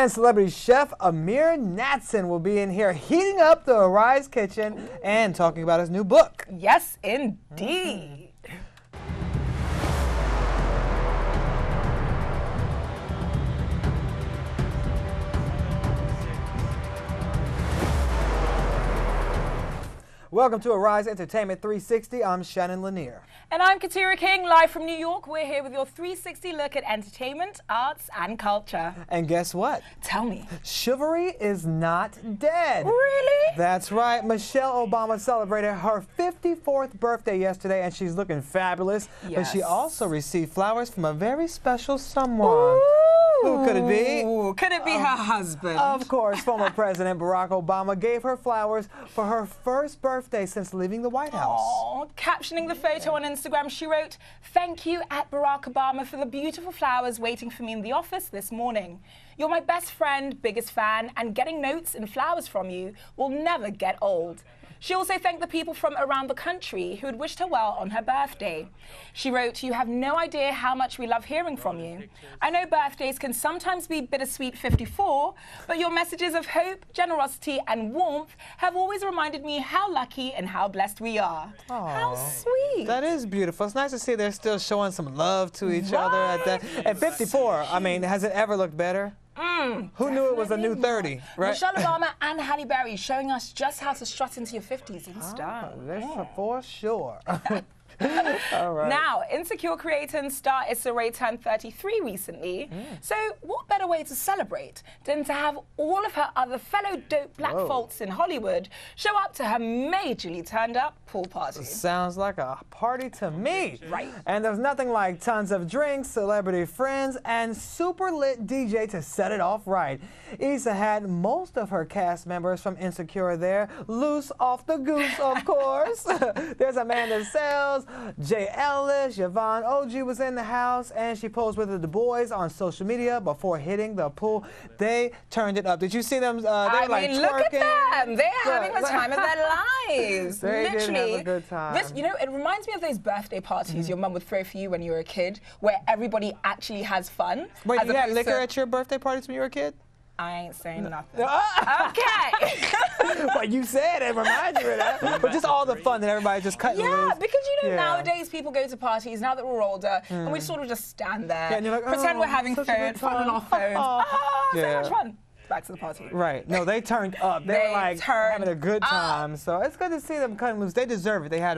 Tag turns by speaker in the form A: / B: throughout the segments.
A: And celebrity chef Ameer Natson will be in here heating up the Arise kitchen and talking about his new book.
B: Yes, indeed.
A: Welcome to Arise Entertainment 360. I'm Shannon Lanier.
B: And I'm Katira King, live from New York. We're here with your 360 look at entertainment, arts, and culture.
A: And guess what?
B: Tell me.
A: Chivalry is not dead.
B: Really?
A: That's right. Michelle Obama celebrated her 54th birthday yesterday, and she's looking fabulous.
B: Yes.
A: But she also received flowers from a very special someone. Who could it be?
B: Could it be her husband?
A: Of course, former President Barack Obama gave her flowers for her first birthday since leaving the White House.
B: Aww. Captioning the photo on Instagram, she wrote, "Thank you at Barack Obama for the beautiful flowers waiting for me in the office this morning. You're my best friend, biggest fan, and getting notes and flowers from you will never get old." She also thanked the people from around the country who had wished her well on her birthday. She wrote, "You have no idea how much we love hearing from you. I know birthdays can sometimes be bittersweet 54, but your messages of hope, generosity, and warmth have always reminded me how lucky and how blessed we are."
A: Aww.
B: How sweet.
A: That is beautiful. It's nice to see they're still showing some love to each other at that. At 54, I mean, has it ever looked better? Who knew it was a new 30, right?
B: Michelle Obama and Halle Berry showing us just how to strut into your 50s in style.
A: For sure. All right.
B: Now, Insecure creator and star Issa Rae turned 33 recently. So what better way to celebrate than to have all of her other fellow dope black folks in Hollywood show up to her majorly turned up pool party?
A: Sounds like a party to me.
B: Right.
A: And there's nothing like tons of drinks, celebrity friends, and super lit DJ to set it off right. Issa had most of her cast members from Insecure there, loose off the goose, of course. There's Amanda Sales, Jay Ellis, Yvonne OG was in the house, and she posed with the boys on social media before hitting the pool. They turned it up. Did you see them? They were like twerking.
B: Look at them. They're having the time of their lives.
A: They
B: Literally.
A: did have a good time.
B: This, it reminds me of those birthday parties your mum would throw for you when you were a kid, where everybody actually has fun.
A: Wait, you had liquor
B: to...
A: at your birthday parties when you were a kid?
B: I ain't saying nothing. Okay.
A: Well, you said it reminds you of that. But just all the fun that everybody just cut loose.
B: Yeah, because nowadays people go to parties now that we're older and we sort of just stand there,
A: and you're like,
B: pretend we're having fun on our phones. So much fun. Back to the party.
A: Right. No, they turned up. They were like having a good time. So it's good to see them cutting loose. They deserve it. They had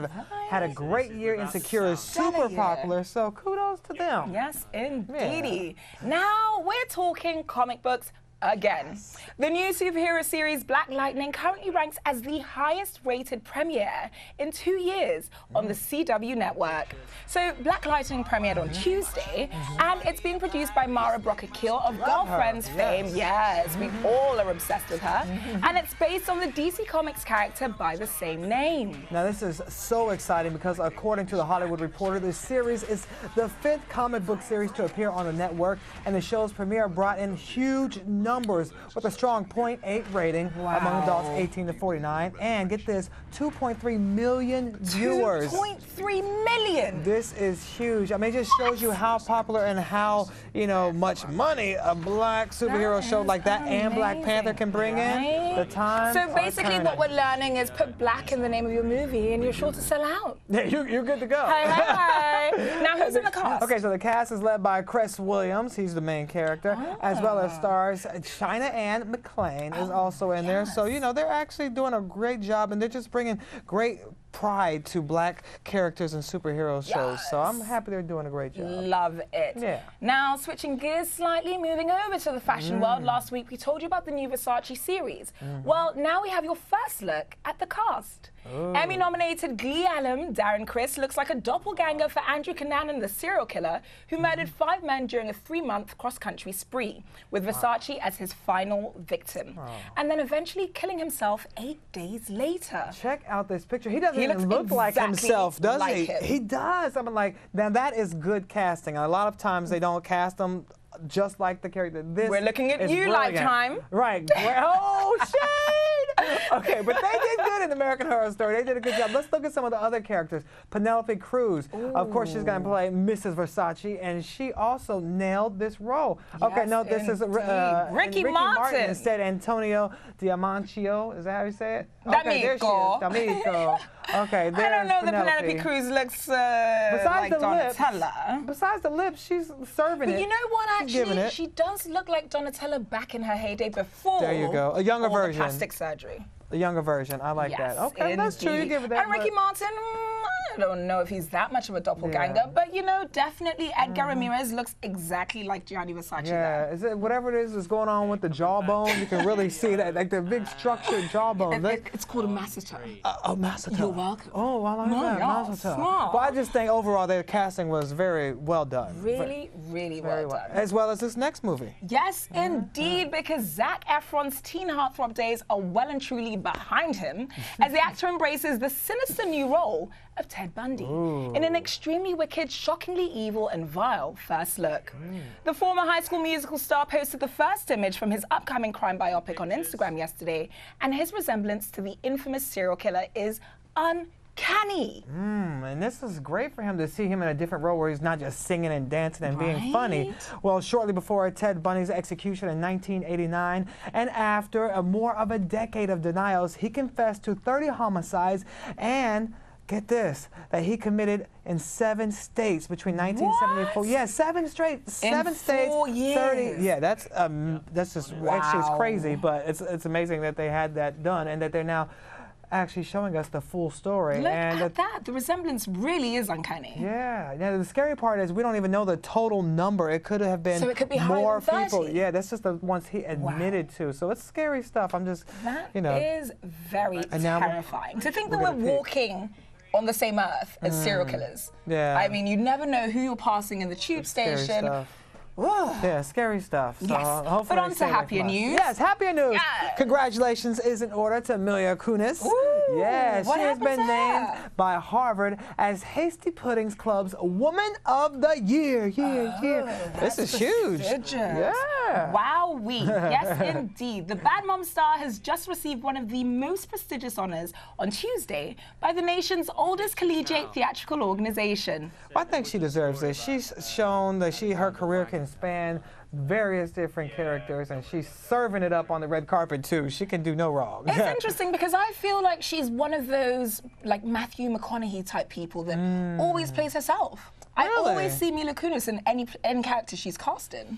A: a great year. Insecure is super popular. So kudos to them.
B: Yes, indeedy. Yeah. Now we're talking comic books. Again. The new superhero series Black Lightning currently ranks as the highest rated premiere in 2 years on the CW network. So Black Lightning premiered on Tuesday, and it's being produced by Mara Brock-Akil of Girlfriends fame. Yes, we all are obsessed with her. And it's based on the DC Comics character by the same name.
A: Now this is so exciting because according to The Hollywood Reporter, this series is the 5th comic book series to appear on the network, and the show's premiere brought in huge numbers with a strong 0.8 rating among adults 18 to 49, and get this, 2.3 million viewers.
B: 2.3 million.
A: This is huge. I mean, it just shows you how popular and how much money a black superhero show like that and Black Panther can bring in. The time.
B: So basically, what we're learning is put black in the name of your movie, and you're sure to sell out.
A: Yeah, you're good to go.
B: Hey. Now, who's in the cast?
A: Okay, so the cast is led by Chris Williams. He's the main character, as well as stars China Ann McClain is also in there. So, they're actually doing a great job, and they're just bringing great pride to black characters and superhero shows. So I'm happy they're doing a great job.
B: Love it.
A: Yeah.
B: Now, switching gears slightly, moving over to the fashion world. Last week, we told you about the new Versace series. Well, now we have your first look at the cast. Emmy-nominated Glee alum Darren Criss looks like a doppelganger for Andrew Cunanan, the serial killer who murdered 5 men during a 3-month cross-country spree, with Versace as his final victim, and then eventually killing himself 8 days later.
A: Check out this picture. He doesn't even look like himself, does he? He does. I mean, like, now that is good casting. A lot of times they don't cast them just like the character. This
B: We're looking at
A: is
B: you,
A: brilliant.
B: Lifetime.
A: Right. Oh, shade! Okay, but they did good in American Horror Story. They did a good job. Let's look at some of the other characters. Penelope Cruz. Of course, she's going to play Mrs. Versace, and she also nailed this role. Okay,
B: Yes,
A: no, this is
B: Ricky
A: Martin
B: Martin.
A: instead. Antonio Diamancio. Is that how you say it? Okay, there she is.
B: D'Amico.
A: D'Amico. Okay, there's
B: I don't know
A: Penelope.
B: that Penelope Cruz looks
A: Besides
B: like
A: the lips,
B: Donatella.
A: besides the lips, she's serving
B: But
A: it.
B: you know what,
A: She's giving
B: actually?
A: it.
B: She does look like Donatella back in her heyday before
A: There you go. A younger
B: all the
A: version.
B: plastic surgery.
A: A younger version. I like that. Okay, that's true. You give it that.
B: And Ricky Martin, I don't know if he's that much of a doppelganger, but you know, definitely Edgar Ramirez looks exactly like Gianni Versace.
A: Yeah, is it whatever it is going on with the jawbone? You can really see that, like the big structured jawbone.
B: It's called a masseter.
A: Oh, masseter.
B: You're welcome.
A: Oh, I like that.
B: yeah,
A: Masseter.
B: smart.
A: Well, I just think overall their casting was very well done.
B: Really, really well done.
A: As well as this next movie.
B: Yes, indeed, because Zac Efron's teen heartthrob days are well and truly behind him as the actor embraces the sinister new role of Ted Bundy in an extremely wicked, shockingly evil, and vile first look. The former High School Musical star posted the first image from his upcoming crime biopic on Instagram yesterday, and his resemblance to the infamous serial killer is uncanny.
A: And this is great for him to see him in a different role where he's not just singing and dancing and being funny. Well, shortly before Ted Bundy's execution in 1989, and after more of a decade of denials, he confessed to 30 homicides and, get this, that he committed in 7 states between 1974.
B: What?
A: Yeah, 7 states.
B: In 4 years.
A: 30. Yeah, that's just actually it's crazy, but it's amazing that they had that done and that they're now actually showing us the full story.
B: Look at that. The resemblance really is uncanny.
A: Yeah. Now, the scary part is we don't even know the total number. It could have been
B: So it could be
A: more
B: higher than
A: people.
B: 30.
A: Yeah, that's just the ones he admitted to. So it's scary stuff. I'm just,
B: That
A: you know.
B: is very
A: now
B: terrifying. To think that
A: we're
B: we're
A: gonna pick.
B: walking on the same earth as serial killers.
A: Yeah.
B: I mean, you never know who you're passing in the tube
A: Scary
B: station.
A: stuff. Yeah, scary stuff. So
B: Yes.
A: hopefully
B: But on
A: they
B: to
A: save it
B: happier
A: from us.
B: news.
A: Yes, happier news.
B: Yeah.
A: Congratulations is in order to Ameer Kunis.
B: Ooh,
A: Yeah,
B: what
A: she has been
B: happened there?
A: named by Harvard as Hasty Puddings Club's Woman of the Year. This is huge.
B: Prestigious.
A: Yeah.
B: Wowee. Yes, indeed. The Bad Mom star has just received one of the most prestigious honors on Tuesday by the nation's oldest collegiate theatrical organization.
A: I think she deserves this. She's shown that her career can span various different characters, and she's serving it up on the red carpet too. She can do no wrong.
B: It's interesting because I feel like she's one of those like Matthew McConaughey type people that always plays herself. I
A: Really?
B: always see Mila Kunis in any character she's cast in.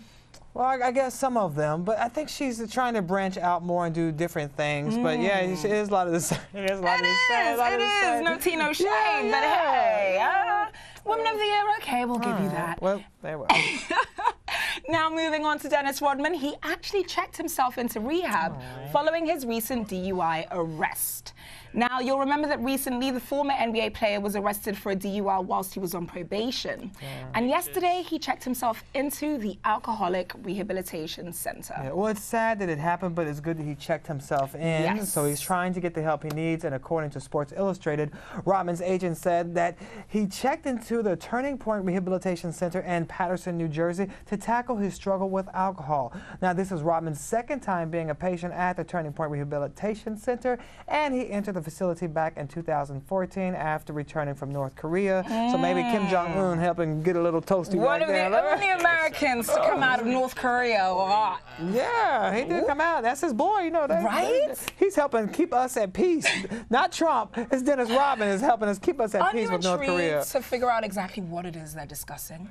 A: Well, I guess some of them, but I think she's trying to branch out more and do different things. But yeah, it is a lot of the same. It is.
B: No tea, no shame.
A: Yeah,
B: but
A: yeah.
B: hey, Woman of the Year, okay, we'll give you that.
A: Well, there we go.
B: Now moving on to Dennis Rodman, he actually checked himself into rehab following his recent DUI arrest. Now, you'll remember that recently the former NBA player was arrested for a DUI whilst he was on probation. And yesterday, he checked himself into the Alcoholic Rehabilitation Center.
A: Yeah, well, it's sad that it happened, but it's good that he checked himself in.
B: Yes.
A: So he's trying to get the help he needs. And according to Sports Illustrated, Rodman's agent said that he checked into the Turning Point Rehabilitation Center in Paterson, New Jersey, to tackle his struggle with alcohol. Now, this is Rodman's second time being a patient at the Turning Point Rehabilitation Center, and he entered the facility back in 2014 after returning from North Korea. So maybe Kim Jong-un helped him get a little toasty
B: One
A: right
B: of the
A: there.
B: only Americans to come out of North Korea.
A: Yeah, he did come out. That's his boy, you know.
B: Right?
A: He's helping keep us at peace. Not Trump. It's Dennis Rodman is helping us keep us at peace with North Korea.
B: Intrigued to figure out exactly what it is they're discussing?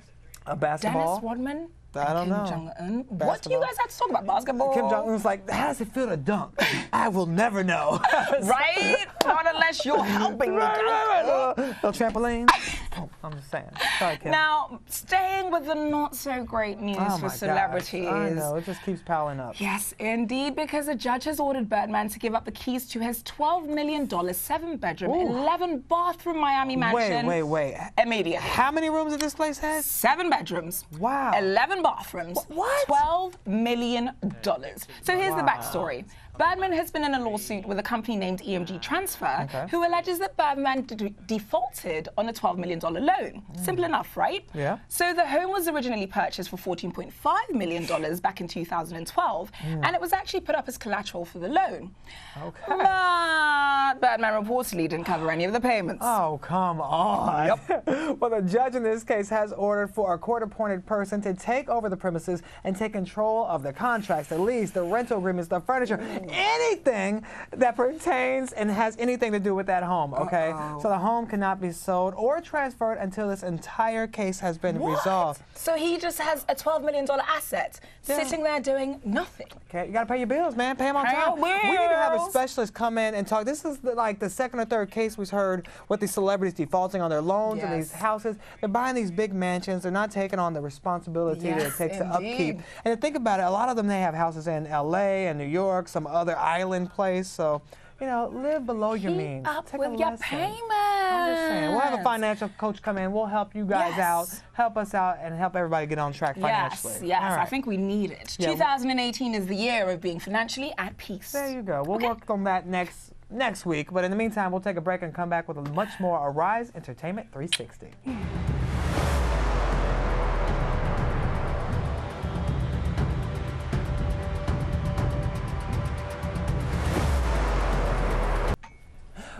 A: Basketball?
B: Dennis Rodman?
A: I don't know.
B: Kim Jong-un? What do you
A: Basketball?
B: guys have to talk about? Basketball?
A: Kim Jong-un's like, how does it feel to dunk? I will never know.
B: Right? Not unless you're helping me.
A: Right. Little trampoline. Oh, I'm just saying. Sorry, Kim.
B: Now, staying with the not so great news
A: Oh
B: for
A: my gosh.
B: celebrities.
A: I know, it just keeps piling up.
B: Yes, indeed, because a judge has ordered Birdman to give up the keys to his $12 million, 7-bedroom, 11-bathroom Miami mansion.
A: Wait.
B: Immediately.
A: How many rooms did this place have?
B: 7 bedrooms.
A: Wow.
B: 11 bathrooms.
A: What?
B: $12 million. So here's the backstory. Birdman has been in a lawsuit with a company named EMG Transfer, who alleges that Birdman defaulted on a $12 million loan. Simple enough, right?
A: Yeah.
B: So the home was originally purchased for $14.5 million back in 2012, and it was actually put up as collateral for the loan.
A: Okay.
B: But Batman reportedly didn't cover any of the payments.
A: Oh, come on. Yep. Well, the judge in this case has ordered for a court-appointed person to take over the premises and take control of the contracts, the lease, the rental agreements, the furniture, anything that pertains and has anything to do with that home, okay? So the home cannot be sold or transferred until this entire case has been resolved.
B: So he just has a $12 million asset sitting there doing nothing.
A: Okay, you gotta pay your bills, man. Pay them on time. We need to have a specialist come in and talk. This is like the second or third case we've heard with these celebrities defaulting on their loans and these houses. They're buying these big mansions. They're not taking on the responsibility that it takes to upkeep. And to think about it, a lot of them, they have houses in LA and New York, some other island place. So, you know, live below your means.
B: Take with your payments.
A: I'm just saying, we'll have a financial coach come in. We'll help you guys out, help us out, and help everybody get on track financially.
B: Yes, I think we need it. 2018 is the year of being financially at peace.
A: There you go. We'll work on that next week. But in the meantime, we'll take a break and come back with much more Arise Entertainment 360.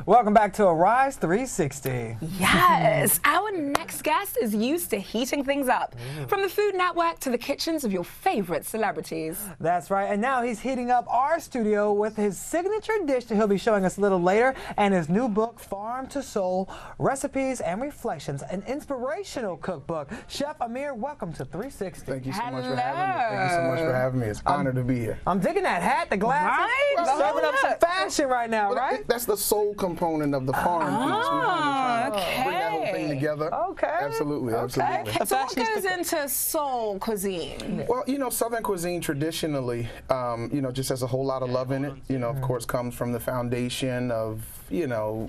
A: Welcome back to Arise 360.
B: Yes, our next guest is used to heating things up. From the Food Network to the kitchens of your favorite celebrities.
A: That's right, and now he's heating up our studio with his signature dish that he'll be showing us a little later, and his new book, Farm to Soul, Recipes and Reflections, an inspirational cookbook. Chef Ameer, welcome to 360.
C: Thank you so much for having me. Thank you so much for having me. It's an honor to be here.
A: I'm digging that hat, the glasses.
B: Right?
A: Serving up some fashion right now, right?
C: That's the soul component of the farm piece. We wanted to try to bring that whole thing together.
A: Okay.
C: Absolutely, absolutely.
B: So what goes into soul cuisine?
C: Well, you know, Southern cuisine traditionally, you know, just has a whole lot of love in it. You know, of course, comes from the foundation of, you know,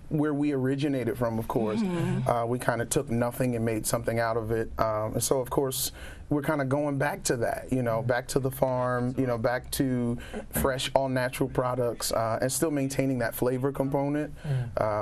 C: where we originated from, of course. We kind of took nothing and made something out of it. And so, of course, we're kind of going back to that, you know, back to the farm, you know, back to fresh, all-natural products, and still maintaining that flavor component.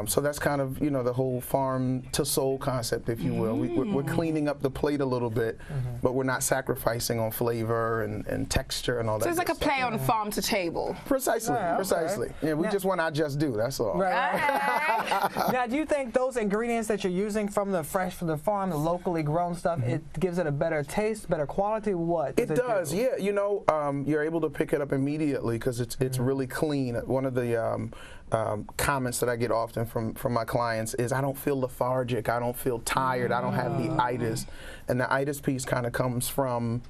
C: So that's kind of, you know, the whole farm to soul concept, if you will. We're cleaning up the plate a little bit, but we're not sacrificing on flavor and texture and all that.
B: So it's like a play on farm to table.
C: Precisely, precisely. Yeah, we just want our just do, that's all.
A: Now, do you think those ingredients that you're using from the fresh from the farm, the locally grown stuff, it gives it a better taste, better quality? What
C: it does, yeah. You know, you're able to pick it up immediately because it's really clean. One of the comments that I get often from my clients is, I don't feel lethargic, I don't feel tired, I don't have the itis. And the itis piece kind of comes from,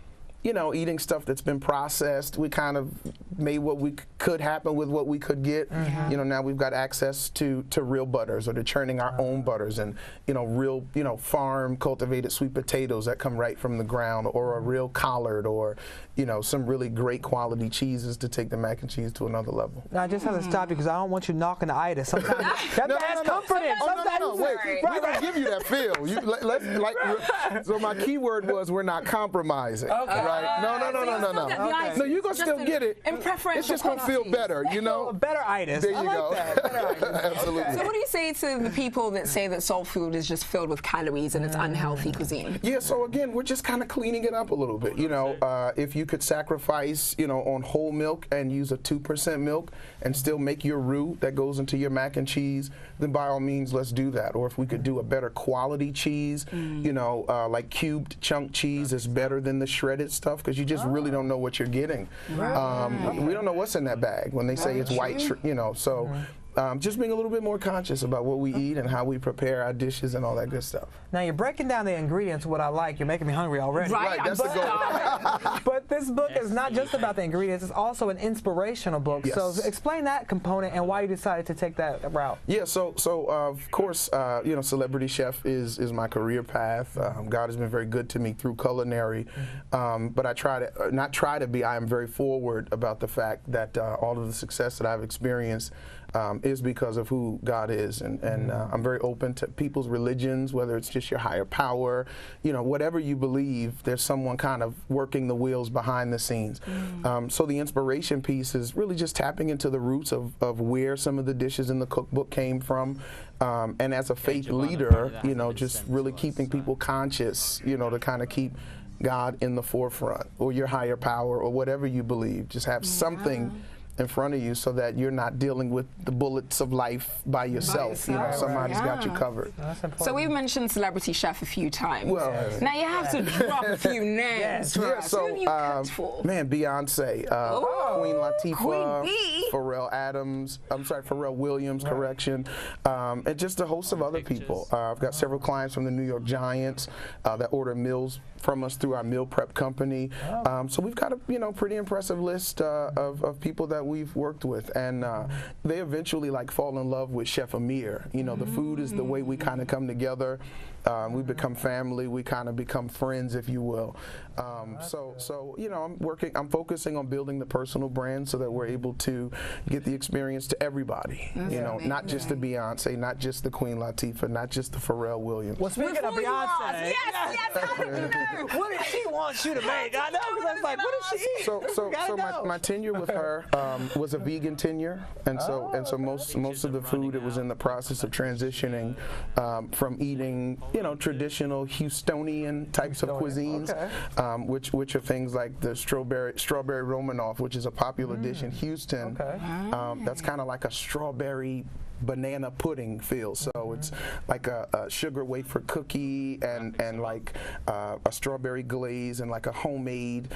C: you know, eating stuff that's been processed. We kind of made what we could happen with what we could get. You know, now we've got access to real butters, or to churning our own butters, and, you know, real, you know, farm cultivated sweet potatoes that come right from the ground, or a real collard, or, you know, some really great quality cheeses to take the mac and cheese to another level.
A: Now, I just have to stop you because I don't want you knocking the itis. Sometimes that's comforting.
C: Wait, we don't give you that feel. So my key word was, we're not compromising. Right? No. No, you're going to still get it.
B: In preference,
C: it's just going to feel better, you know?
A: Better itis.
C: There you go.
A: Absolutely.
B: So what do you say to the people that say that soul food is just filled with calories and it's unhealthy cuisine?
C: Yeah, so again, we're just kind of cleaning it up a little bit. You know, if you could sacrifice, you know, on whole milk and use a 2% milk and still make your roux that goes into your mac and cheese, then by all means, let's do that. Or if we could do a better quality cheese, you know, like cubed chunk cheese is better than the shredded stuff, because you just really don't know what you're getting. We don't know what's in that bag when they say it's white, you know, so. Just being a little bit more conscious about what we eat and how we prepare our dishes and all that good stuff.
A: Now, you're breaking down the ingredients, what I like. You're making me hungry already.
C: Right, that's the goal.
A: But this book is not just about the ingredients. It's also an inspirational book.
C: Yes.
A: So explain that component and why you decided to take that route.
C: Yeah, so of course, you know, celebrity chef is my career path. God has been very good to me through culinary. But I I am very forward about the fact that all of the success that I've experienced is because of who God is, and I'm very open to people's religions, whether it's just your higher power, you know, whatever you believe, there's someone kind of working the wheels behind the scenes. So the inspiration piece is really just tapping into the roots of where some of the dishes in the cookbook came from, and as a faith leader, you know, just really keeping people conscious, you know, to kind of keep God in the forefront, or your higher power, or whatever you believe. Just have something in front of you so that you're not dealing with the bullets of life by yourself. You know, somebody's got you covered.
B: So we've mentioned celebrity chef a few times.
C: Well,
B: now you have to drop a few names for us. Who have you cooked for?
C: Man, Beyonce, Queen Latifah,
B: Queen B.
C: Pharrell Williams, correction, and just a host of other people. I've got several clients from the New York Giants that order meals from us through our meal prep company. So we've got a pretty impressive list of people that we've worked with, and they eventually like fall in love with Chef Ameer. You know, the food is the way we kind of come together. We become family. We kind of become friends, if you will. So you know, I'm focusing on building the personal brand so that we're able to get the experience to everybody. You know, not just the Beyonce, not just the Queen Latifah, not just the Pharrell Williams.
A: Well, speaking of Beyonce,
B: yes, how did you know?
A: what did she want you to make? I know, because I was like, what did she eat?
C: So my tenure with her was a vegan tenure, and so most of the food, it was in the process of transitioning from eating, you know, traditional Houstonian types of cuisines, which are things like the strawberry Romanoff, which is a popular dish in Houston. That's kind of like a strawberry banana pudding feel. So it's like a sugar wafer cookie and like a strawberry glaze and like a homemade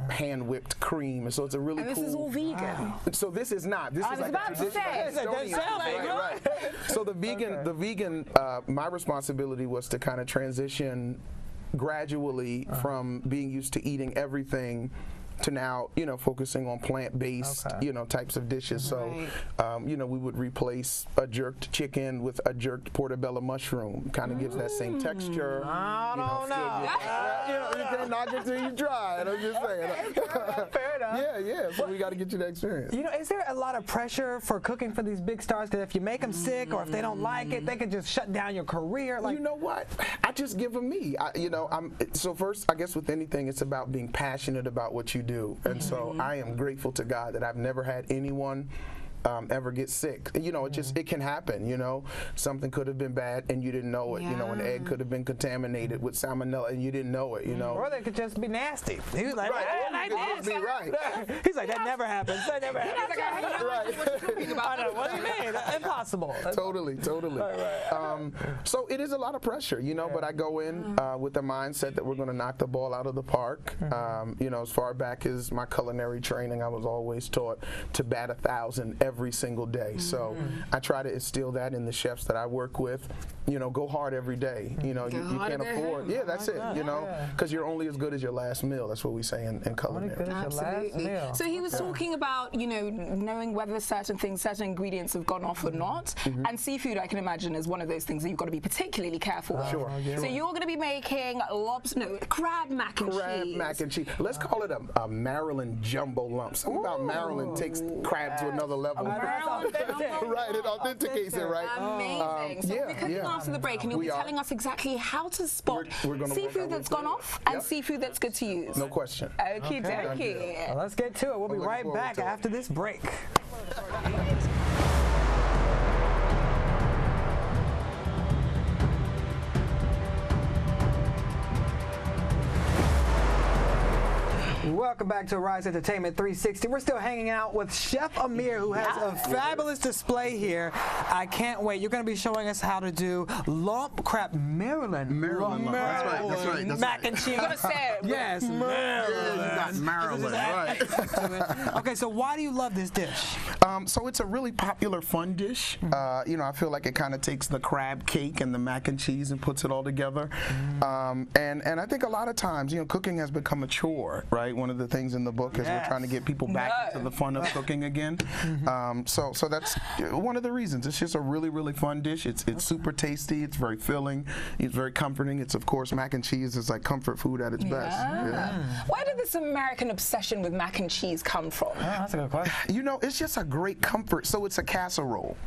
C: hand whipped cream. And so it's a really
B: and
C: cool.
B: This is all vegan.
C: So this is not. This is like a traditional Estonian. Right. So the vegan. My responsibility was to kind of transition gradually from being used to eating everything to now, you know, focusing on plant-based, you know, types of dishes. So, you know, we would replace a jerked chicken with a jerked portobello mushroom. Kind of gives that same texture.
A: I don't know.
C: You know, you can't knock it till you try it. I'm just saying.
A: Fair enough.
C: Yeah. So we got to get you the experience.
A: You know, is there a lot of pressure for cooking for these big stars? Because if you make them sick, or if they don't like it, they can just shut down your career. Like,
C: you know what? I just give them me. So first, I guess with anything, it's about being passionate about what you do. And so I am grateful to God that I've never had anyone ever get sick. You know, it can happen, you know. Something could have been bad and you didn't know it. You know, an egg could have been contaminated with salmonella and you didn't know it, you know.
A: Or they could just be nasty. He was like, He's like, that never happens. That never happens. What do you mean? Impossible.
C: Totally. So it is a lot of pressure, you know, but I go in with the mindset that we're going to knock the ball out of the park. You know, as far back as my culinary training, I was always taught to bat 1,000 every single day. So I try to instill that in the chefs that I work with. You know, go hard every day. You know, you can't afford. Yeah, that's it. You know, because you're only as good as your last meal. That's what we say in culinary.
B: Absolutely. So he was talking about, you know, knowing whether certain ingredients have gone off or not. And seafood, I can imagine, is one of those things that you've got to be particularly careful with.
C: Sure.
B: So you're going to be making crab mac and cheese.
C: Crab mac and cheese. Let's call it a Maryland jumbo lump. Something about Maryland takes crab to another level. Right, it authenticates it, right?
B: Amazing. So we'll be cooking after the break, and you'll be telling us exactly how to spot seafood that's gone off and seafood that's good to use.
C: No question.
B: Okie dokie.
A: Well, let's get to it. We'll be right back after this break. Welcome back to Arise Entertainment 360. We're still hanging out with Chef Ameer, who has a fabulous display here. I can't wait. You're going to be showing us how to do lump crab, Maryland.
C: That's right.
A: Mac and cheese.
B: You gotta say it.
A: Yes, Maryland.
C: You got Maryland, right.
A: Okay, so why do you love this dish?
C: So it's a really popular, fun dish. You know, I feel like it kind of takes the crab cake and the mac and cheese and puts it all together. And I think a lot of times, you know, cooking has become a chore, right? One of the things in the book as we're trying to get people back into the fun of cooking again. So that's one of the reasons. It's just a really, really fun dish. It's super tasty. It's very filling. It's very comforting. It's, of course, mac and cheese is like comfort food at its best.
B: Where did this American obsession with mac and cheese come from?
A: That's a good question.
C: You know, it's just a great comfort. So it's a casserole.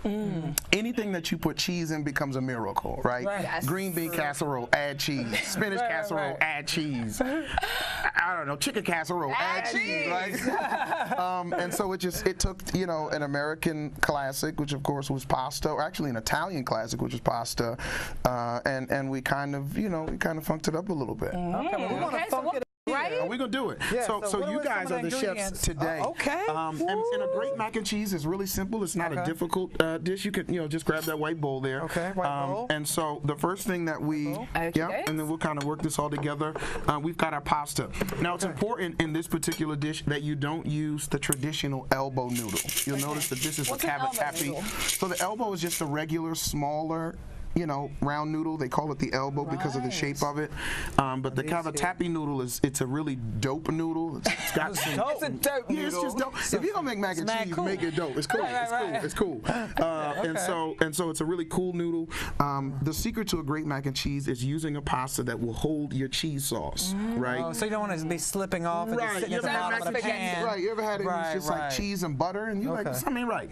C: Anything that you put cheese in becomes a miracle, right?
B: Yes.
C: Green bean casserole, add cheese. Spinach casserole, add cheese. I don't know, chicken casserole, add cheese. Right? And so it took, you know, an American classic, which of course was pasta, or actually an Italian classic, which was pasta, and we kind of, you know, funked it up a little bit.
A: Okay, well, we want to funk it up.
B: Right?
C: Are we gonna do it?
A: Yeah,
C: so you guys are the chefs today.
A: Okay.
C: And a great mac and cheese is really simple. It's not a difficult dish. You can, you know, just grab that white bowl there.
A: Okay, white bowl.
C: And so the first thing that we, and then we'll kind of work this all together. We've got our pasta. Now it's important in this particular dish that you don't use the traditional elbow noodle. You'll notice that this is a cavatappi. So the elbow is just a regular, smaller, you know, round noodle. They call it the elbow because of the shape of it. But the cavatappi noodle it's a really dope noodle. It's got some,
B: it's a dope noodle.
C: Yeah, it's just dope. If you're gonna make mac and cheese, make it dope. It's cool. It's cool. And so it's a really cool noodle. The secret to a great mac and cheese is using a pasta that will hold your cheese sauce, right?
A: Oh, so you don't want to be slipping off and just sitting at the bottom of the pan.
C: Right. You ever had it? It's just like cheese and butter, and you're like, something ain't right.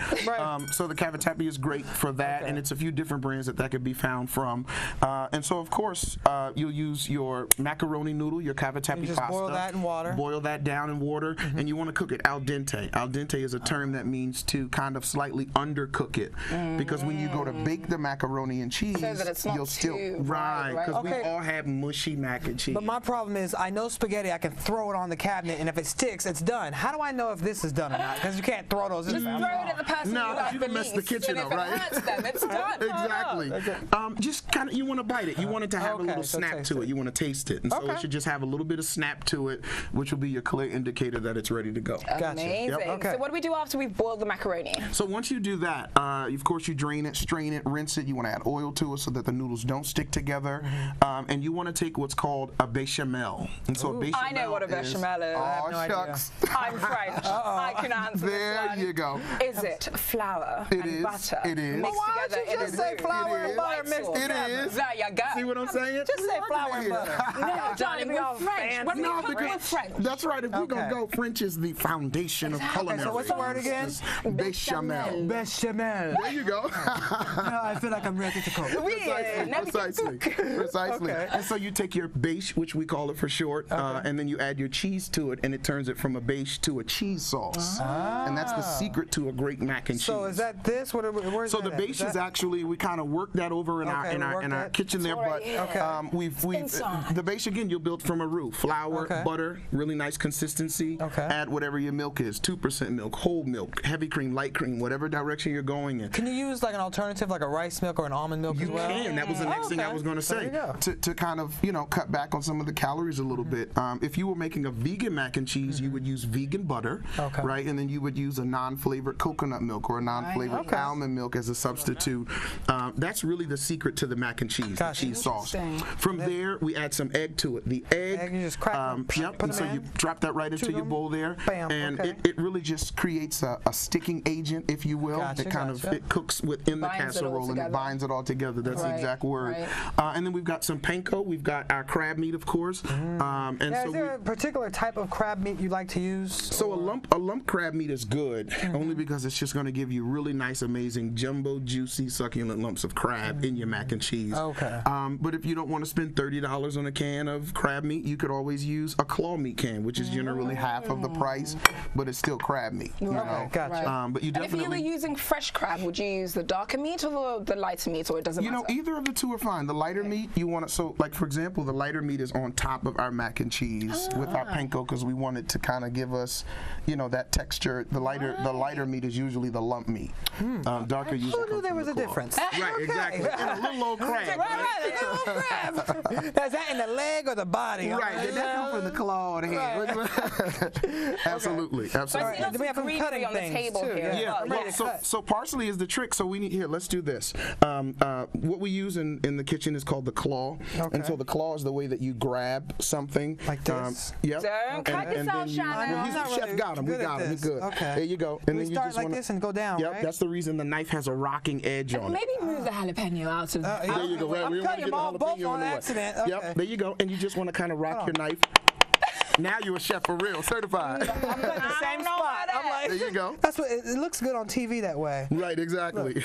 C: So the cavatappi is great for that, and it's a few different brands that could be found from. And so, of course, you'll use your macaroni noodle, your cavatappi pasta.
A: Boil that in water.
C: Boil that down in water, and you want to cook it al dente. Al dente is a term that means to kind of slightly undercook it, because when you go to bake the macaroni and cheese,
B: so that it's not
C: you'll still
B: right,
C: because we all have mushy mac and cheese.
A: But my problem is, I know spaghetti, I can throw it on the cabinet, and if it sticks, it's done. How do I know if this is done or not? Because you can't throw those.
B: Just throw it at the person
C: you can mess the kitchen up, right?
B: If it hurts them, it's done.
C: Exactly. Just kind of, you want to bite it. You want it to have a little snap to it. You want to taste it. And so it should just have a little bit of snap to it, which will be your clear indicator that it's ready to go.
B: Amazing. So what do we do after we've boiled the macaroni?
C: So once you do that, of course you drain it, strain it, rinse it. You want to add oil to it so that the noodles don't stick together. And you want to take what's called a bechamel. And so a bechamel
B: I know what a bechamel is.
C: Oh, shucks.
B: I'm French. I can answer
C: there
B: this one.
C: You go.
B: Is it flour and butter
C: It is.
B: mixed
A: Why
B: together
A: don't you just say flour and butter mixed together?
C: It is.
B: There you go.
C: See what I'm saying?
A: Just say flour and butter.
B: No, darling, we're French. When we cook, we're French.
C: That's right. If we're going to go, French is the foundation of culinary.
A: So what's the word again?
C: Bechamel.
A: Bechamel.
C: There you go.
A: Now I feel like I'm ready to cook.
C: Precisely. And so you take your beche, which we call it for short, and then you add your cheese to it, and it turns it from a beche to a cheese sauce. And that's the secret to a great mac and cheese.
A: So is that this? Where's
C: so the beche is actually, we kind of work that over in our kitchen there, but the beche again you'll build from a roux, flour, butter, really nice consistency. Add whatever your milk is, 2% milk, whole milk, heavy cream, light cream, whatever direction you're going in.
A: Can you use like an alternative, like a rice milk or an almond milk as well?
C: You can. That was the next thing I was going to say. To kind of, you know, cut back on some of the calories a little bit. If you were making a vegan mac and cheese, you would use vegan butter, right? And then you would use a non-flavored coconut milk or a non-flavored almond milk as a substitute. That's really the secret to the mac and cheese, the cheese sauce. From there, we add some egg to it. The egg,
A: you just crack them,
C: and so you drop that right into your bowl there, and it really just creates a sticking agent, if you will. It kind of it cooks within the casserole and it binds it all together. That's the exact word. And then we've got some panko. We've got our crab meat, of course. And
A: is there a particular type of crab meat you like to use?
C: So a lump crab meat is good, only because it's just going to give you really nice, amazing, jumbo, juicy, succulent lumps of crab in your mac and cheese. But if you don't want to spend $30 on a can of crab meat, you could always use a claw meat can, which is generally half of the price, but it's still crab meat. You know? But you definitely.
B: And if you were using fresh crab, would you use the darker meat or the lighter meat, or it doesn't matter?
C: You know, either of the two are fine. The lighter meat, you want it, so like for example, the lighter meat is on top of our mac and cheese with our panko because we want it to kind of give us, you know, that texture. The lighter meat is usually the lump meat. Darker usually.
A: Who knew there was a difference?
C: Right, exactly. a little old crab.
A: Right, a little crab. That's that in the leg or the body?
C: Right, that comes from the claw or the hand. Absolutely,
B: So I
C: absolutely.
B: see lots
A: we
B: of
A: have some
B: greenery
A: cutting
B: on the
A: things,
B: table
A: too,
B: here. as
C: Yeah,
B: well.
C: well,
B: Yes.
C: so parsley is the trick. So we need here. Let's do this. What we use in the kitchen is called the claw, and so the claw is the way that you grab something
A: Like this?
C: Yep.
B: Don't cut yourself, Shannon.
C: Well, he's the chef. Got him. We got him. He's good.
A: Okay.
C: There you go.
A: And then you start like this and go down.
C: Yep.
A: Right?
C: That's the reason the knife has a rocking edge on it.
B: Maybe move the jalapeno out of
C: There you go. Right.
A: I'm
C: We don't want
A: cutting
C: to
A: them all
C: get the
A: both
C: jalapeno
A: on
C: in the way.
A: accident.
C: Yep.
A: Okay.
C: There you go. And you just want to kind of rock your knife. Now you're a chef for real, certified.
A: I'm cutting the same
B: know
A: spot.
B: about
A: I'm like,
C: There you go.
A: that's what it looks good on TV that way.
C: Right, exactly.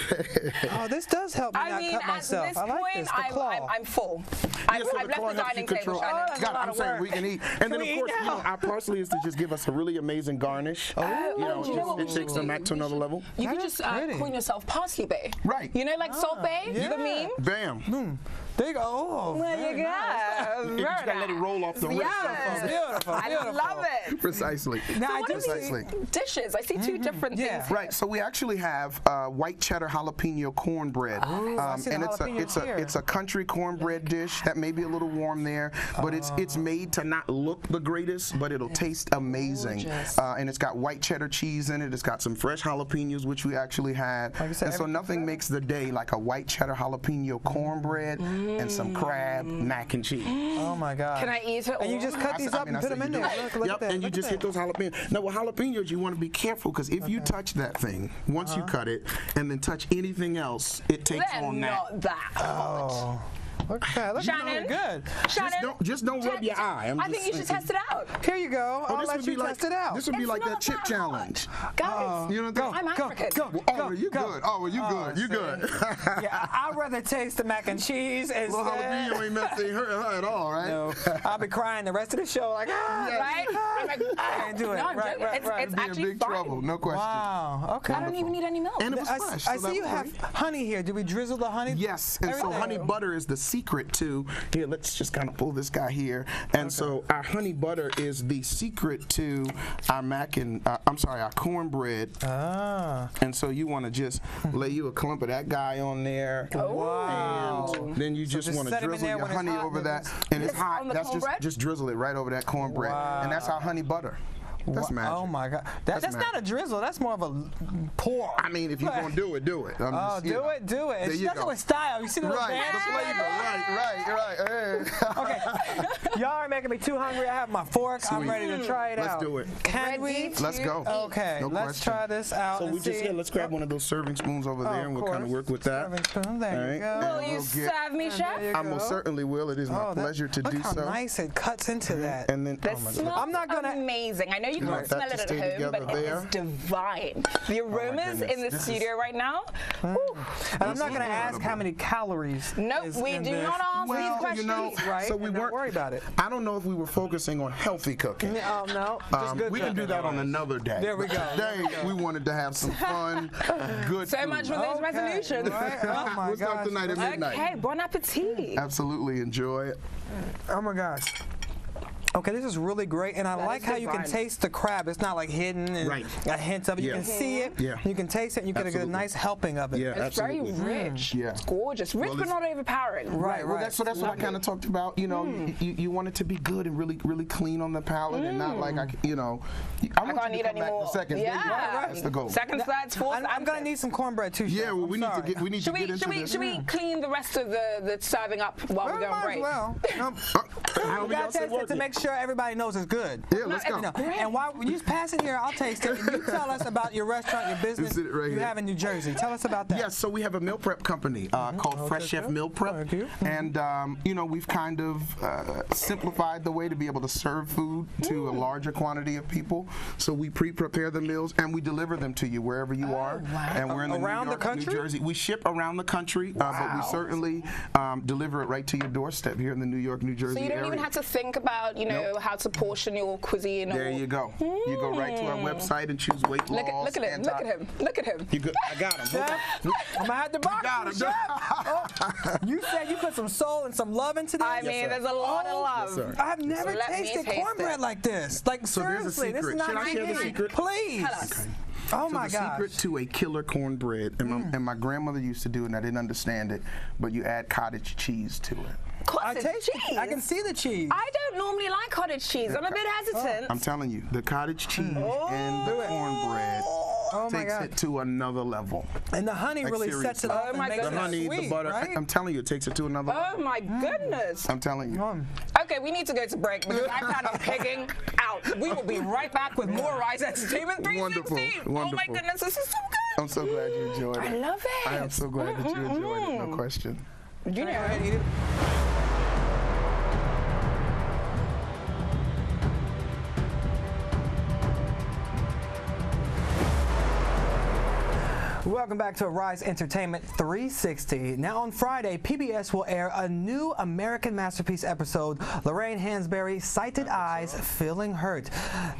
A: Oh, this does help me
B: I
A: not
B: mean,
A: cut
B: at
A: myself.
B: this
A: I like
B: point,
A: this. The claw.
B: I'm full.
C: Yeah,
B: I've
C: so
B: left
C: the claw
B: the
C: helps you
B: dining table,
C: control.
B: Shannon.
A: that's a
C: God,
A: lot
C: I'm
A: of
C: saying
A: work.
C: we can eat. And
A: Can
C: then,
A: we
C: of
A: eat
C: course,
A: now?
C: our parsley is to just give us a really amazing garnish.
B: you know what
C: It
B: we
C: takes
B: should
C: the mac to another level.
B: You
A: That
B: could
A: is
B: just
A: pretty.
B: coin yourself Parsley Bay.
C: Right.
B: You know, like Salt Bay,
A: yeah.
B: the meme?
C: Bam.
A: There you go. Oh,
B: There
A: very
B: you go.
A: nice.
C: You just gotta let it roll off the wrist.
B: Yes.
A: Beautiful,
B: I
A: beautiful.
B: love it.
C: Precisely.
A: Now, I
B: What
A: do
B: are
A: see.
B: these dishes? I see two different
A: Yeah.
B: things.
C: Right, so we actually have white cheddar jalapeno cornbread,
A: I see the
C: and
A: jalapeno here.
C: it's a country cornbread dish that may be a little warm there, but it's made to not look the greatest, but it'll taste amazing. And it's got white cheddar cheese in it. It's got some fresh jalapenos, which we actually had,
A: Like I said,
C: and so nothing makes the day like a white cheddar jalapeno cornbread and some crab mac and cheese.
A: Oh my God.
B: Can I eat it?
A: And you just cut these up and put them in there. Look
C: Yep,
A: at that.
C: and you
A: Look
C: just
A: at
C: hit
A: that.
C: those jalapenos. Now with jalapenos, you want to be careful because if you touch that thing, once you cut it, and then touch anything else, it takes
B: They're
C: on that.
B: not that hot.
A: Oh. Look at that. Look
B: Shannon.
A: good.
B: Shannon,
C: Just don't rub your eye.
B: I think you should test it out.
A: Here you go. I'll let you test it out.
C: This would be
B: It's
C: like
B: not
C: that chip
B: that
C: challenge.
B: Guys,
C: You know what
B: I'm African.
C: Oh, you good. Oh, well, you good. You good.
A: Yeah, I'd rather taste the mac and cheese
C: Little
A: instead.
C: jalapeno ain't messing her at all, right?
A: No, I'll be crying the rest of the show like,
B: Right? I'm like,
A: I can't do it.
B: No, I'm
A: Right,
B: joking.
A: right, right.
B: It's
C: Be in
B: actually
C: big
B: fine.
C: trouble, no question.
A: Wow. Okay.
B: I don't even need any milk.
C: And it was fresh.
A: I
C: so that
A: see you
C: was
A: have
C: great.
A: honey here. Did we drizzle the honey?
C: Yes, and so
A: Everything.
C: honey butter is the secret to, here, let's just kind of pull this guy here. And so our honey butter is the secret to our our cornbread.
A: Ah.
C: And so you want to just lay you a clump of that guy on there.
A: Wow.
C: And then you just
A: just
C: want to
A: set him in
C: drizzle
A: there
C: your
A: when it's
C: honey
A: hot
C: over
A: and
C: that.
A: it's-
C: And it's
B: It's
C: hot.
B: on the
C: That's
B: cornbread?
C: just drizzle it right over that cornbread.
A: Wow.
C: And that's our honey butter. That's magic.
A: Oh my God. That's
C: That's
A: not a drizzle. That's more of a pour.
C: I mean, if you're going to do it, do it. I'm
A: Oh,
C: just, you know.
A: do it.
C: There
A: And she
C: you
A: does it
C: go.
A: with style. You see the little
C: Right,
A: dance?
C: the flavor. Right. Hey.
A: Okay. Y'all are making me too hungry. I have my fork. I'm
C: Sweet.
A: ready to try it
C: Let's
A: out.
C: do it.
A: Can we?
B: Ready?
C: Let's go.
A: Okay,
C: No
A: let's
C: question.
A: try this out.
C: So
A: and
C: we just
A: see.
C: let's grab one of those serving spoons over there, and we'll kind of work with that.
A: Serving spoon. There
C: All
A: you
C: right.
A: go.
B: Will
C: And
B: you
C: we'll get-
B: serve me, chef?
A: you
C: I
A: go.
C: most certainly will. It is my
A: Oh, that-
C: pleasure to
A: look
C: do
A: how
C: so.
A: nice it cuts into that.
C: And then,
B: This
C: oh my
B: smells
C: God.
A: I'm not gonna-
B: amazing. I know you
C: want
B: can't
C: that
B: smell
C: to
B: it at
C: stay
B: home, but
C: together
B: it
C: there?
B: is divine. The aromas
C: goodness.
B: in the
C: This
B: studio right now.
A: And I'm not going to ask
C: incredible.
A: how many calories.
B: Nope,
A: is
B: we
A: in
B: do
A: this.
B: not ask these
C: Well,
B: questions.
C: you know,
A: Right?
C: so we
A: And not
C: weren't
A: worry about it.
C: I don't know if we were focusing on healthy cooking.
A: Oh no, just good.
C: We can do that on another day.
A: There we
C: But
A: go.
C: Today we wanted to have some fun, good
B: So
C: food.
B: much for those
A: Okay.
B: resolutions.
A: Right? Oh my
C: We'll start
A: gosh.
C: tonight at midnight.
B: Okay, bon appetit.
C: Absolutely enjoy it.
A: Oh my gosh. Okay, this is really great, and I
B: That
A: like
B: is
A: how you can
B: divine.
A: taste the crab. It's not like hidden and
C: Right.
A: got hints of it. You
C: Yeah.
A: can see it.
C: Yeah.
A: You can taste it, and you get a
C: Absolutely.
A: nice helping of it.
C: Yeah,
B: It's
C: absolutely.
B: very rich.
C: Yeah.
B: It's gorgeous. Rich,
C: Well,
B: but
C: it's-
B: not overpowering.
A: Right,
C: Well,
A: right.
C: that's what I kind of talked about. You know, you want it to be good and really clean on the palate, and not like I want
B: I
C: you
B: can't
C: to
B: eat
C: come back
B: anymore.
C: for seconds.
B: Yeah.
C: That's the goal.
B: Seconds, thirds, fourths.
A: I'm gonna need some cornbread too.
C: Yeah,
A: Chef.
C: well,
A: I'm
C: we need to
A: sorry.
C: get
B: Should we,
C: into this.
B: should we clean the rest of the serving up while we go on
A: Might as
B: break?
A: well.
C: How
A: We
C: we
A: gotta
C: all say
A: taste it to
C: working?
A: make sure everybody knows it's good.
C: Yeah, let's go.
A: You know, and while you just pass it here, I'll taste it. And you tell us about your restaurant, your business
C: This is it right
A: you
C: here.
A: have in New Jersey. Tell us about that.
C: Yes, so we have a meal prep company called Fresh Chef
A: good.
C: Meal Prep,
A: Thank you.
C: and you know, we've kind of simplified the way to be able to serve food to a larger quantity of people. So we pre-prepare the meals and we deliver them to you wherever you are. And we're in the
A: Around
C: New
A: the
C: York,
A: country?
C: New Jersey. We ship around the country, but we certainly deliver it right to your doorstep here in the New York, New Jersey
B: So you don't
C: area.
B: even have to think about, you know, how to portion your cuisine.
C: There
B: or...
C: you go. You go right to our website and choose weight loss.
B: Look at him. Look at him. Look at him.
C: You good? I got him.
A: I'm gonna have to box
C: got
A: you,
C: him.
A: Chef. Oh, you said you put some soul and some love into this.
B: I mean, there's a lot of love.
C: Yes, sir.
A: I've never
B: Let me
A: tasted
B: taste
A: cornbread
B: it.
A: like this. Like
C: So there's a
A: seriously, this is
C: secret.
A: not
C: Should I share the
A: easy.
C: secret?
A: Please.
B: Tell us.
A: Oh
C: so
A: my
C: the
A: gosh.
C: secret to a killer cornbread, and my grandmother used to do it, and I didn't understand it, but you add cottage cheese to it.
B: Cottage cheese?
A: I can see the cheese.
B: I don't normally like cottage cheese. I'm a bit hesitant.
C: I'm telling you, the cottage cheese and the cornbread takes it to another level.
A: And the honey
C: Like,
A: really
C: seriously.
A: sets it off
B: Oh
A: and
B: my
A: makes
C: The
A: it
B: goodness.
C: honey,
A: sweet,
C: the butter.
A: right?
C: I'm telling you, it takes it to another level.
B: Oh my goodness.
C: I'm telling you.
B: Okay, we need to go to break because I plan on pigging out. We will be right back with more Rise Entertainment 360.
C: Wonderful,
B: Oh my
C: wonderful.
B: goodness, this is so good.
C: I'm so glad you enjoyed it.
B: I love it.
C: I am so glad that you enjoyed it, no question.
B: You know it.
A: Eat it. Welcome back to Arise Entertainment 360. Now on Friday, PBS will air a new American masterpiece episode, Lorraine Hansberry, Sighted Eyes, Feeling Hurt.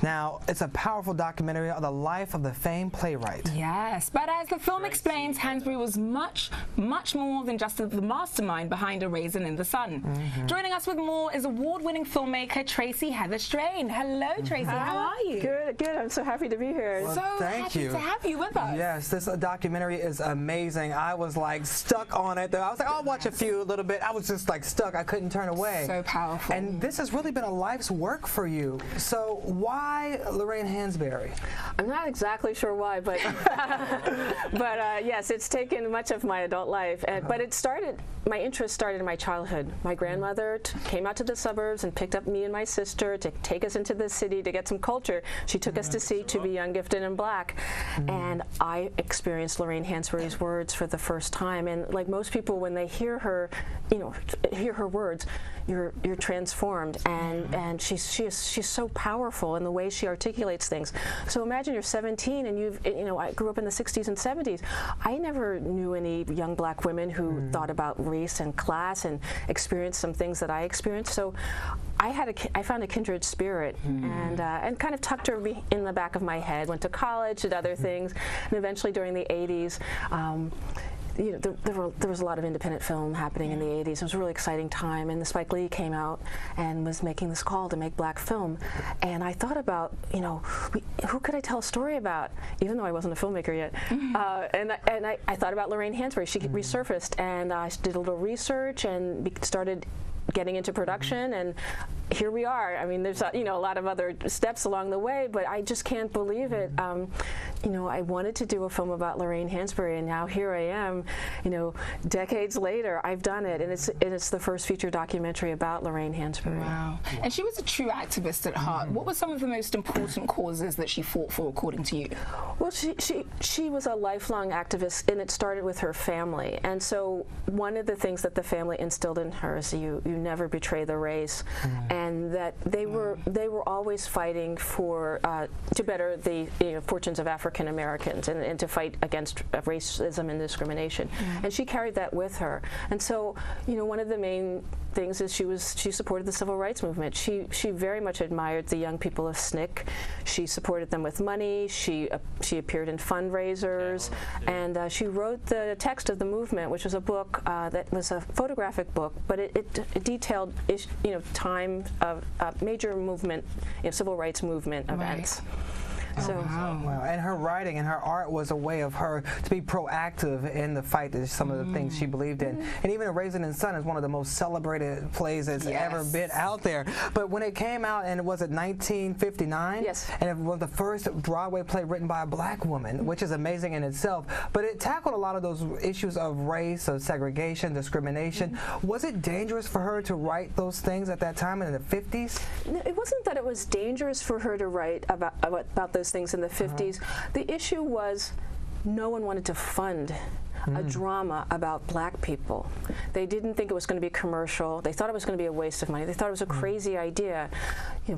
A: Now, it's a powerful documentary on the life of the famed playwright.
B: Yes, but as the film explains, Hansberry was much, much more than just the mastermind behind A Raisin in the Sun. Joining us with more is award-winning filmmaker Tracy Strain. Hello, Tracy. How are you?
D: Good, good. I'm so happy to be here.
A: Well,
B: So
A: thank
B: happy
A: you.
B: to have you with us.
A: Yes, this documentary is amazing. I was like stuck on it. I was like, I'll watch a little bit. I was just like stuck. I couldn't turn away.
B: So powerful.
A: And this has really been a life's work for you. So why Lorraine Hansberry?
D: I'm not exactly sure why, but yes, it's taken much of my adult life. But my interest started in my childhood. My grandmother came out to the suburbs and picked up me and my sister to take us into the city to get some culture. She took us to see To Be Young, Gifted, and Black. And I experienced Lorraine Hansberry's words for the first time. And like most people, when they hear her, hear her words, you're transformed. And she's so powerful in the way she articulates things. So imagine you're 17 and I grew up in the 60s and 70s. I never knew any young black women who thought about race and class and experienced some things that I experienced. So I found a kindred spirit and kind of tucked her in the back of my head. Went to college, did other things, and eventually during the 80s, there was a lot of independent film happening in the 80s. It was a really exciting time, and the Spike Lee came out and was making this call to make black film. And I thought about, who could I tell a story about, even though I wasn't a filmmaker yet. And I thought about Lorraine Hansberry. She resurfaced, and I did a little research and started getting into production, and here we are. I mean, there's a lot of other steps along the way, but I just can't believe it. I wanted to do a film about Lorraine Hansberry, and now here I am. Decades later, I've done it, and it's the first feature documentary about Lorraine Hansberry.
B: Wow. And she was a true activist at heart. What were some of the most important causes that she fought for, according to you?
D: Well, she was a lifelong activist, and it started with her family. And so one of the things that the family instilled in her is you never betray the race, and that they were always fighting for to better the fortunes of African Americans and to fight against racism and discrimination. And she carried that with her. And so one of the main things is she supported the civil rights movement. She very much admired the young people of SNCC. She supported them with money. She appeared in fundraisers, and she wrote the text of the movement, which was a book that was a photographic book, but it detailed time of major movement, civil rights movement events. So,
A: Wow. And her writing and her art was a way of her to be proactive in the fight to some of the things she believed in. And even A Raisin in the Sun is one of the most celebrated plays that's ever been out there. But when it came out, and it was 1959?
D: Yes.
A: And it was the first Broadway play written by a black woman, which is amazing in itself. But it tackled a lot of those issues of race, of segregation, discrimination. Was it dangerous for her to write those things at that time in the 50s?
D: No, it wasn't that it was dangerous for her to write about those things in the 50s. The issue was no one wanted to fund a drama about black people. They didn't think it was going to be commercial. They thought it was going to be a waste of money. They thought it was a crazy idea.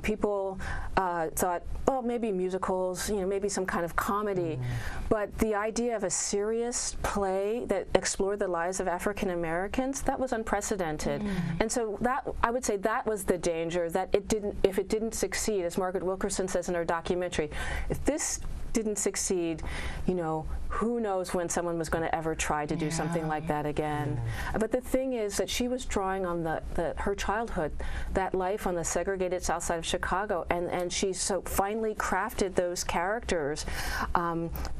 D: People thought, oh, maybe musicals, maybe some kind of comedy. But the idea of a serious play that explored the lives of African Americans, that was unprecedented. And so I would say that was the danger, that if it didn't succeed, as Margaret Wilkerson says in her documentary, if this didn't succeed, you know, who knows when someone was going to ever try to do something like that again. But the thing is that she was drawing on her childhood, that life on the segregated south side of Chicago, and she so finely crafted those characters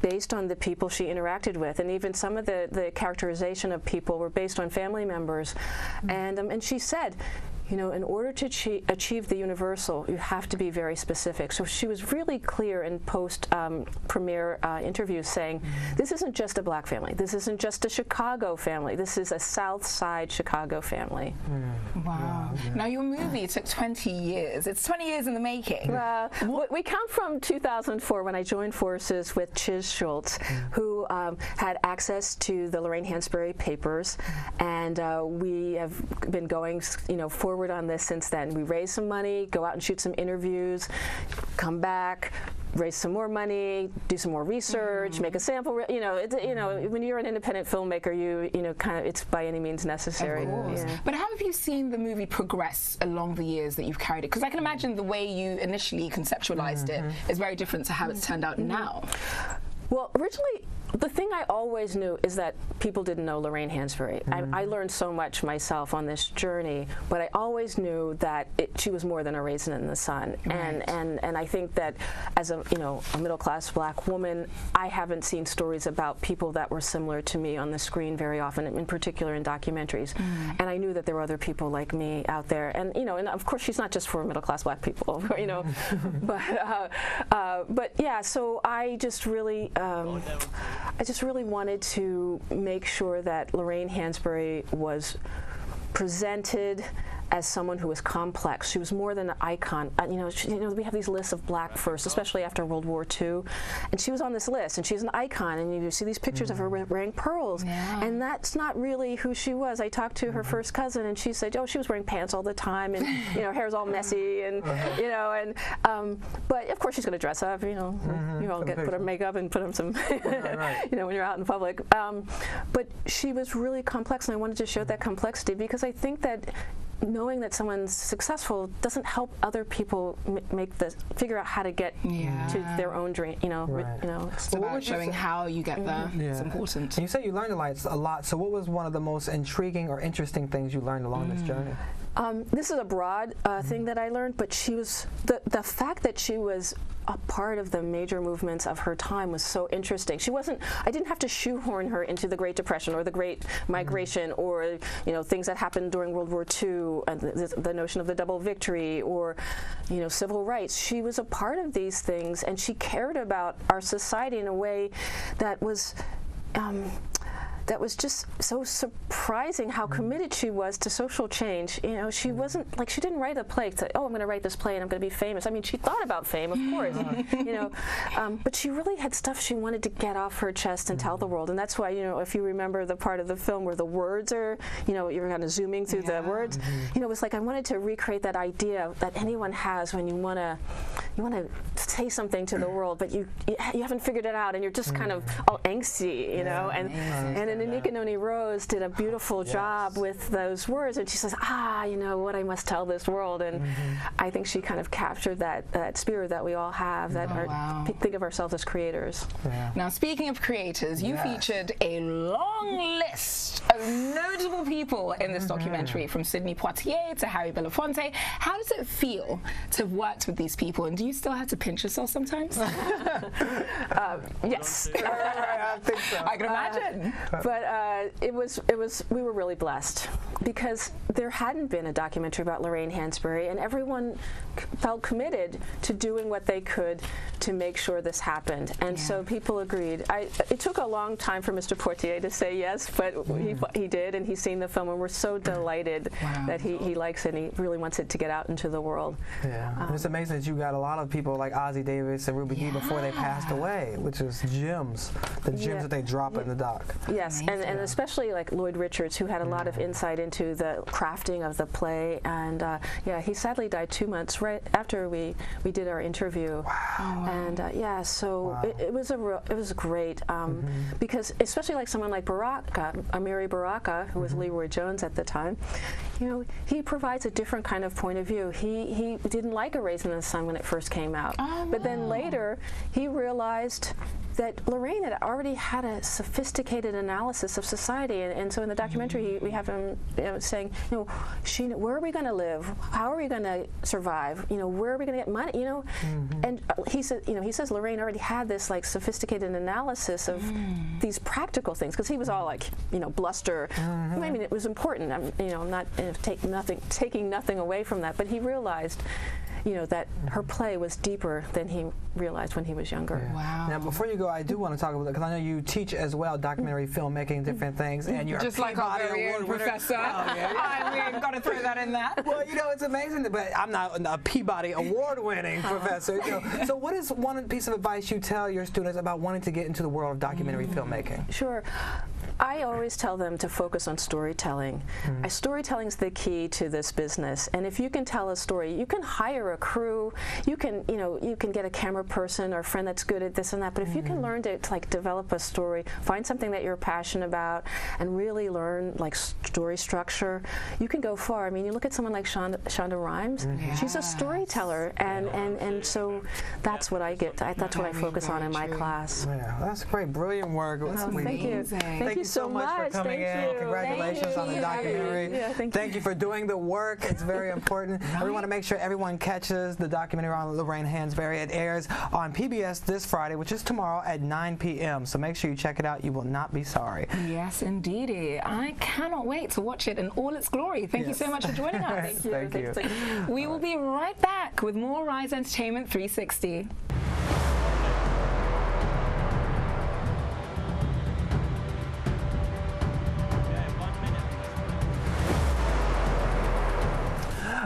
D: based on the people she interacted with, and even some of the characterization of people were based on family members. And she said, you know, in order to achieve the universal, you have to be very specific. So she was really clear in post-premiere interviews saying, this isn't just a black family. This isn't just a Chicago family. This is a South Side Chicago family.
B: Wow. Now, your movie took 20 years. It's 20 years in the making.
D: We count from 2004 when I joined forces with Chiz Schultz, who had access to the Lorraine Hansberry papers, and we have been going, you know, forward on this since then. We raise some money, go out and shoot some interviews, come back, raise some more money, do some more research, make a sample. You know, when you're an independent filmmaker, you know, kind of, it's by any means necessary.
B: But how have you seen the movie progress along the years that you've carried it? Because I can imagine the way you initially conceptualized it is very different to how it's turned out now.
D: Well, originally, the thing I always knew is that people didn't know Lorraine Hansberry. I learned so much myself on this journey, but I always knew that she was more than a raisin in the sun. And I think that as a middle-class black woman, I haven't seen stories about people that were similar to me on the screen very often, in particular in documentaries. And I knew that there were other people like me out there. And you know, and of course she's not just for middle-class black people, you know. But yeah, so I just really wanted to make sure that Lorraine Hansberry was presented as someone who was complex. She was more than an icon. You know, we have these lists of black first, especially after World War II, and she was on this list, and she's an icon, and you see these pictures of her wearing pearls, and that's not really who she was. I talked to her first cousin, and she said, oh, she was wearing pants all the time, and you know, hair's all messy, and you know, and but of course she's going to dress up. You know, you all put on makeup and put on some, you know, when you're out in public. But she was really complex, and I wanted to show that complexity because I think that knowing that someone's successful doesn't help other people figure out how to get to their own dream. You know, you know.
B: It's about showing how you get there. It's important.
A: And you said you learned a lot. So what was one of the most intriguing or interesting things you learned along this journey?
D: This is a broad thing that I learned, but she was the fact that she was a part of the major movements of her time was so interesting. She wasn't. I didn't have to shoehorn her into the Great Depression or the Great Migration or you know, things that happened during World War II, and the notion of the double victory or you know, civil rights. She was a part of these things, and she cared about our society in a way that was just so surprising how committed she was to social change. You know, she wasn't like, she didn't write a play to say, oh, I'm going to write this play and I'm going to be famous. I mean, she thought about fame, of course, you know, but she really had stuff she wanted to get off her chest and tell the world. And that's why, you know, if you remember the part of the film where the words are, you know, you're kind of zooming through the words, you know, it was like I wanted to recreate that idea that anyone has when you want to say something to the world, but you haven't figured it out and you're just kind of all angsty, you know, and Anika Noni Rose did a beautiful job with those words, and she says, you know what, I must tell this world, and I think she kind of captured that spirit that we all have, that think of ourselves as creators.
B: Now, speaking of creators, you featured a long list of notable people in this documentary, from Sidney Poitier to Harry Belafonte. How does it feel to have worked with these people, and do you still have to pinch yourself sometimes?
D: Yes.
A: I think so.
B: I can imagine.
D: But we were really blessed because there hadn't been a documentary about Lorraine Hansberry, and everyone felt committed to doing what they could to make sure this happened. And so people agreed. It took a long time for Mr. Poitier to say yes, but he did, and he's seen the film, and we're so delighted that he likes it, and he really wants it to get out into the world.
A: And it's amazing that you got a lot of people like Ozzie Davis and Ruby Dee before they passed away, which is gems, the gems that they drop in the doc.
D: Yes, and especially like Lloyd Richards, who had a lot of insight into the crafting of the play, and he sadly died 2 months right after we did our interview. And so it was great because especially like someone like Ameer, who was Leroy Jones at the time, you know, he provides a different kind of point of view. He didn't like A Raisin in the Sun when it first came out, but then later he realized that Lorraine had already had a sophisticated analysis of society, and so in the documentary we have him saying, you know, Sheena, where are we going to live? How are we going to survive? You know, where are we going to get money? You know, and he said, you know, he says Lorraine already had this like sophisticated analysis of these practical things, because he was all like, you know, bluster. I mean, it was important. You know, I'm not taking nothing away from that, but he realized, you know, that her play was deeper than he realized when he was younger.
A: Yeah.
B: Wow.
A: Now, before you go, I do want to talk about, because I know you teach as well, documentary filmmaking, different things, and you're
B: just like our very own professor. We've got to throw that in there.
A: Well, you know, it's amazing, but I'm not a Peabody award-winning professor. You know. So what is one piece of advice you tell your students about wanting to get into the world of documentary filmmaking?
D: Sure. I always tell them to focus on storytelling. Storytelling is the key to this business, and if you can tell a story, you can hire a crew, you can, you know, you can get a camera person or a friend that's good at this and that, but if you can learn to like develop a story, find something that you're passionate about, and really learn like story structure, you can go far. I mean, you look at someone like Shonda Rhimes, she's a storyteller, and so that's what I get. That's what I focus on in my class.
A: Yeah, that's great, brilliant work.
D: Thank you. Thank you so much
A: for coming in. Congratulations on the documentary.
D: Yeah,
A: thank you for doing the work. It's very important. We want to make sure everyone catches the documentary on Lorraine Hansberry. It airs on PBS this Friday, which is tomorrow at 9 p.m. So make sure you check it out. You will not be sorry.
B: Yes, indeedy. I cannot wait to watch it in all its glory. Thank you so much for joining us.
A: Thank you.
B: We will be right back with more Rise Entertainment 360.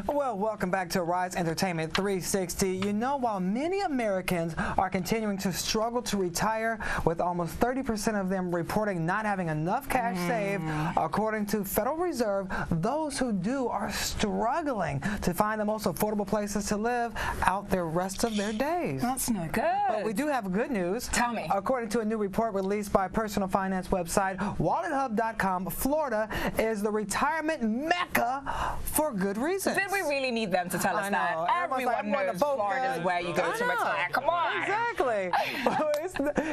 A: Well, welcome back to Arise Entertainment 360. You know, while many Americans are continuing to struggle to retire, with almost 30% of them reporting not having enough cash saved, according to Federal Reserve, those who do are struggling to find the most affordable places to live out the rest of their days.
B: That's no good.
A: But we do have good news.
B: Tell me.
A: According to a new report released by personal finance website WalletHub.com, Florida is the retirement mecca for good reasons.
B: Did we really need them to tell us that? Everyone knows Florida is where you go to retire. Come on.
A: Exactly.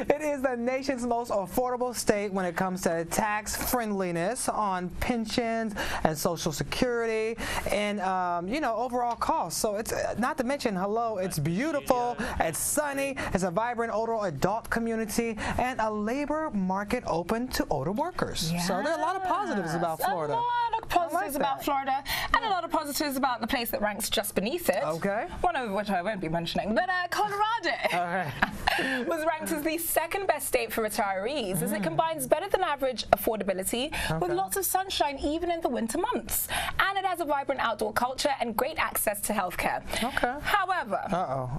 A: It is the nation's most affordable state when it comes to tax friendliness on pensions and Social Security and, you know, overall costs. So it's not to mention, it's beautiful, it's sunny, it's a vibrant older adult community, and a labor market open to older workers.
B: Yeah.
A: So there are a lot of positives about Florida.
B: A lot of positives about Florida, and a lot of positives about the place that ranks just beneath it.
A: Okay.
B: One of which I won't be mentioning, but Colorado was ranked as the second best state for retirees, as it combines better than average affordability with lots of sunshine even in the winter months, and it has a vibrant outdoor culture and great access to healthcare.
A: Okay.
B: However,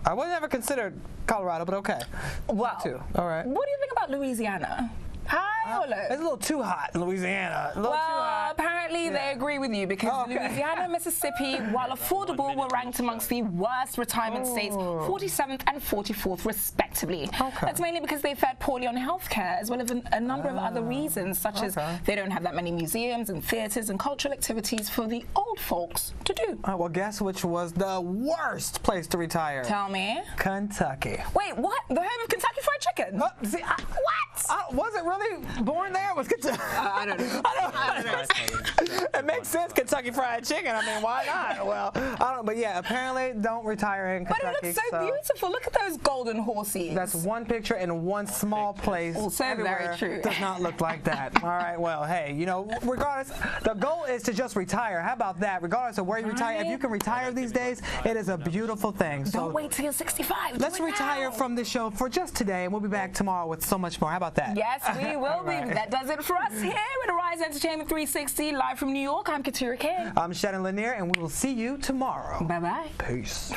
A: I would never considered Colorado, but okay.
B: well,
A: all right.
B: What do you think about Louisiana? High or low?
A: It's a little too hot in Louisiana. A little too hot.
B: Apparently they agree with you, because Louisiana and Mississippi, while affordable, were ranked amongst the worst retirement states, 47th and 44th respectively. That's mainly because they fared poorly on healthcare, as well as a number of other reasons, such as they don't have that many museums and theaters and cultural activities for the old folks to do.
A: Well, guess which was the worst place to retire?
B: Tell me.
A: Kentucky.
B: Wait, what? The home of Kentucky Fried Chicken?
A: What?
B: What?
A: Wasn't really born there? Was Kentucky?
B: I don't know. I don't know.
A: It makes sense, Kentucky Fried Chicken. I mean, why not? Well, I don't. But yeah, apparently don't retire in Kentucky.
B: But it looks so beautiful. Look at those golden horses.
A: That's one picture in one small place.
B: Also very true.
A: Does not look like that. All right. Well, hey, you know, regardless, the goal is to just retire. How about that? Regardless of where you retire, if you can retire these days, it is a beautiful thing. So
B: don't wait till you're 65.
A: Let's retire from this show for just today, and we'll be back tomorrow with so much more. How about that?
B: Yes, we will be. That does it for us here at Arise Entertainment 360, live from New York. I'm Katura King.
A: I'm Cheddar, and we will see you tomorrow.
B: Bye-bye.
A: Peace.